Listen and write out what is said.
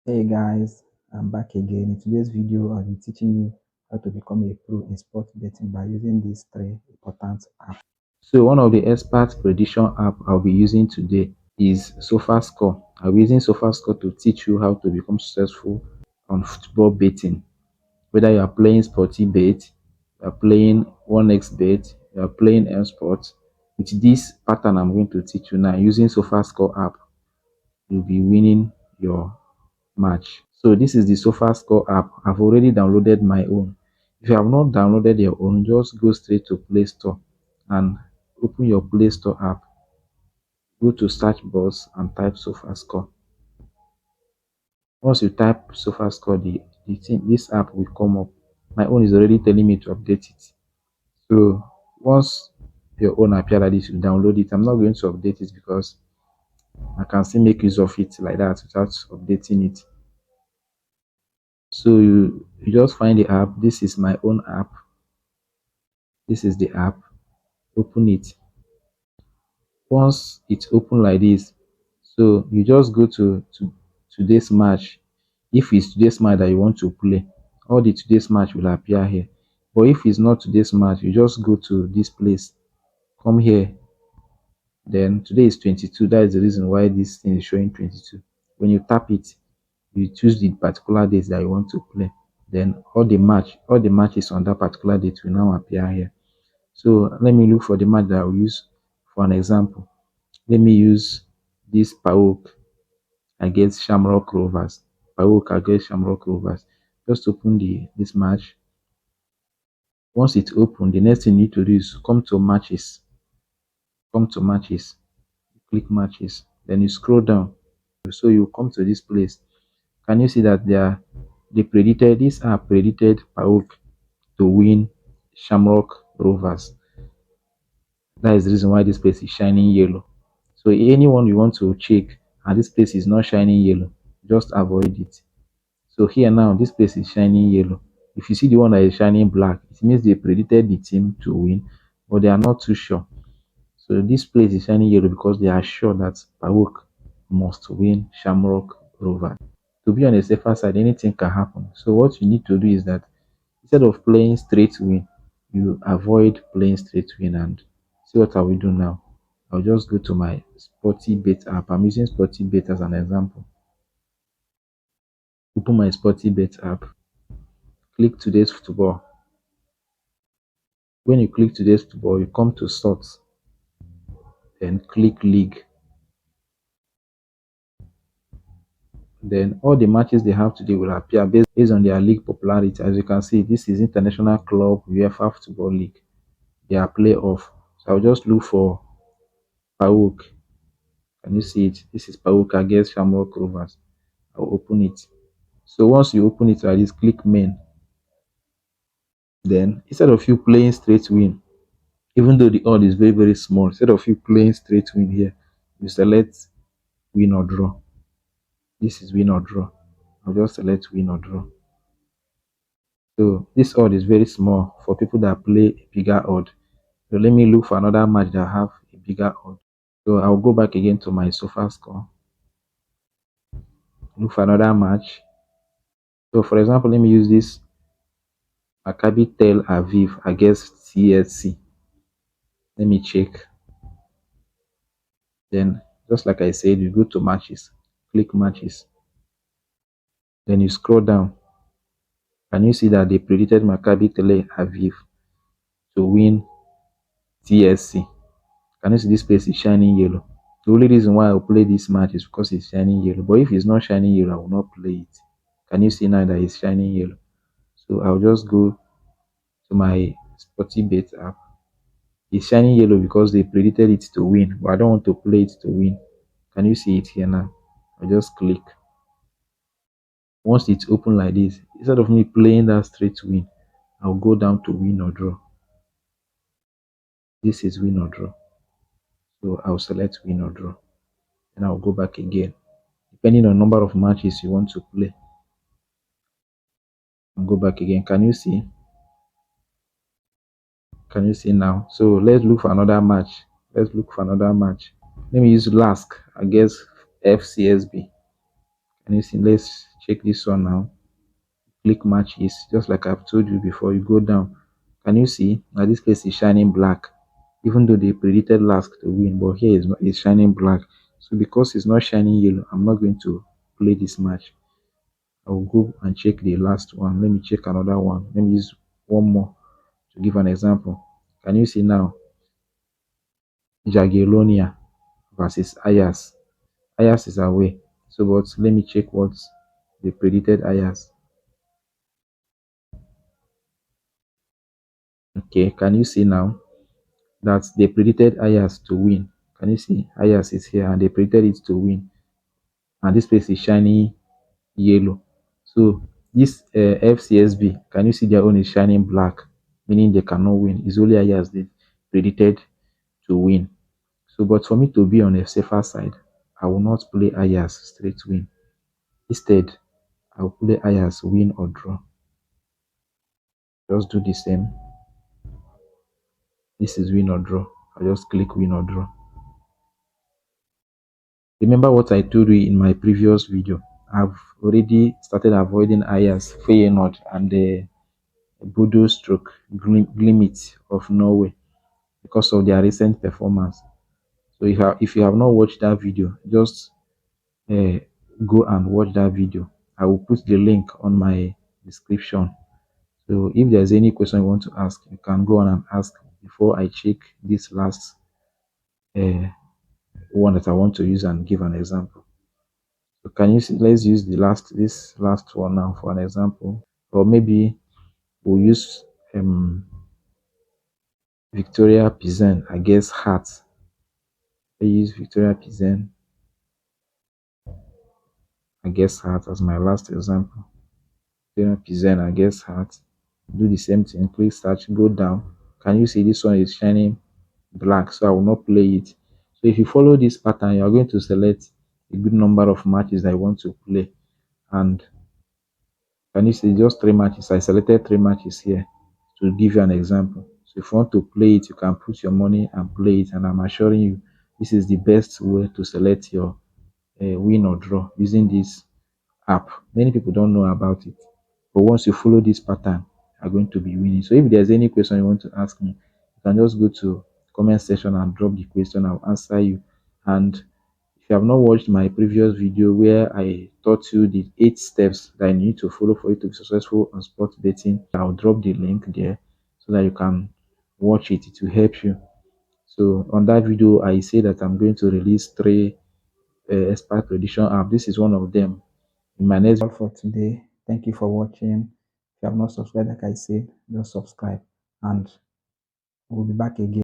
Hey guys, I'm back again. In today's video, I'll be teaching you how to become a pro in sport betting by using these three important apps. So one of the expert prediction app I'll be using today is Sofascore. I'll be using Sofascore to teach you how to become successful on football betting. Whether you are playing sportybet, you are playing 1xbet, you are playing msport. With this pattern I'm going to teach you now using Sofascore app, you'll be winning your match. So this is the Sofascore app. I've already downloaded my own. If you have not downloaded your own, just go straight to Play Store and open your Play Store app. Go to search box and type Sofascore. Once you type Sofascore, this app will come up. My own is already telling me to update it. So once your own appear like this, you download it. I'm not going to update it because I can still make use of it like that without updating it. So you just find the app. This is my own app. This is the app. Open it. Once it's open like this, so you just go to today's match. If it's today's match that you want to play, all the today's match will appear here. But if it's not today's match, you just go to this place, come here. Then today is 22. That is the reason why this thing is showing 22. When you tap it, you choose the particular dates that you want to play. Then all the matches on that particular date will now appear here. So let me look for the match that I will use for an example. Let me use this PAOK against Shamrock Rovers. PAOK against Shamrock Rovers. Just open this match. Once it's open, the next thing you need to do is come to matches. Come to matches. Click matches. Then you scroll down. So you come to this place. Can you see that this app predicted PAOK to win Shamrock Rovers? That is the reason why this place is shining yellow. So anyone you want to check and this place is not shining yellow, just avoid it. So here now, this place is shining yellow. If you see the one that is shining black, it means they predicted the team to win, but they are not too sure. So this place is shining yellow because they are sure that PAOK must win Shamrock Rovers. To be on the safer side, anything can happen. So what you need to do is that instead of playing straight win, you avoid playing straight win. And see what I will do now. I'll just go to my sportybet app. I'm using sportybet as an example. Open my sportybet app. Click today's football. When you click today's football, you come to sort, then click league. Then all the matches they have today will appear based on their league popularity. As you can see, this is International Club UEFA Football League. They are playoff. So I'll just look for PAOK. Can you see it? This is PAOK against Shamrock Rovers. I'll open it. So once you open it like this, click main. Then instead of you playing straight win, even though the odd is very, very small, instead of you playing straight win here, you select win or draw. This is win or draw. I'll just select win or draw. So this odd is very small for people that play a bigger odd. So let me look for another match that have a bigger odd. So I'll go back again to my Sofascore. Look for another match. So for example, let me use this Maccabi Tel Aviv against CSC. Let me check. Then just like I said, you go to matches, click matches. Then you scroll down. Can you see that they predicted Maccabi Tel Aviv to win TSC? Can you see this place is shining yellow? The only reason why I'll play this match is because it's shining yellow. But if it's not shining yellow, I will not play it. Can you see now that it's shining yellow? So I'll just go to my sportybet app. It's shining yellow because they predicted it to win, but I don't want to play it to win. Can you see it here now? I just click. Once it's open like this, instead of me playing that straight win, I'll go down to win or draw. This is win or draw. So I'll select win or draw. And I'll go back again. Depending on number of matches you want to play. I'll go back again. Can you see? Can you see now? So let's look for another match. Let's look for another match. Let me use LASK against FCSB. Can you see? Let's check this one now. Click matches, just like I've told you before. You go down. Can you see now this place is shining black, even though they predicted last to win, but here is shining black. So because it's not shining yellow, I'm not going to play this match. I'll go and check the last one. Let me check another one. Let me use one more to give an example. Can you see now? Jagiellonia versus Ayas. Ayas is away. So, but let me check what they predicted Ayas. Okay, can you see now that they predicted Ayas to win? Can you see? Ayas is here and they predicted it to win. And this place is shiny yellow. So, this FCSB, can you see their own is shining black, meaning they cannot win? It's only Ayas they predicted to win. So, but for me to be on a safer side, I will not play Ayas straight win. Instead, I will play Ayas win or draw. Just do the same. This is win or draw. I just click win or draw. Remember what I told you in my previous video. I've already started avoiding Ayas, Feyenoord, and the Bodo stroke Glimit of Norway because of their recent performance. So if you have not watched that video, just uh, go and watch that video. I will put the link on my description. So if there's any question you want to ask, you can go on and ask before I check this last uh, one that I want to use and give an example. So can you see? Let's use this last one now for an example, or maybe we'll use Victoria Pizen against Hearts. I use Victoria Pizen against Hearts as my last example. Victoria Pizen against Hearts. Do the same thing. Click search. Go down. Can you see this one is shining black? So I will not play it. So if you follow this pattern, you are going to select a good number of matches that you want to play, and can you see just three matches? I selected three matches here to give you an example. So if you want to play it, you can put your money and play it. And I'm assuring you, this is the best way to select your win or draw using this app. Many people don't know about it, but once you follow this pattern, you're going to be winning. So if there's any question you want to ask me, you can just go to comment section and drop the question. I'll answer you. And if you have not watched my previous video where I taught you the 8 steps that you need to follow for you to be successful on sports betting, I'll drop the link there so that you can watch it. It will help you. So on that video, I say that I'm going to release three expert prediction app. This is one of them. In my next video for today, thank you for watching. If you have not subscribed, like I said, just subscribe and we'll be back again.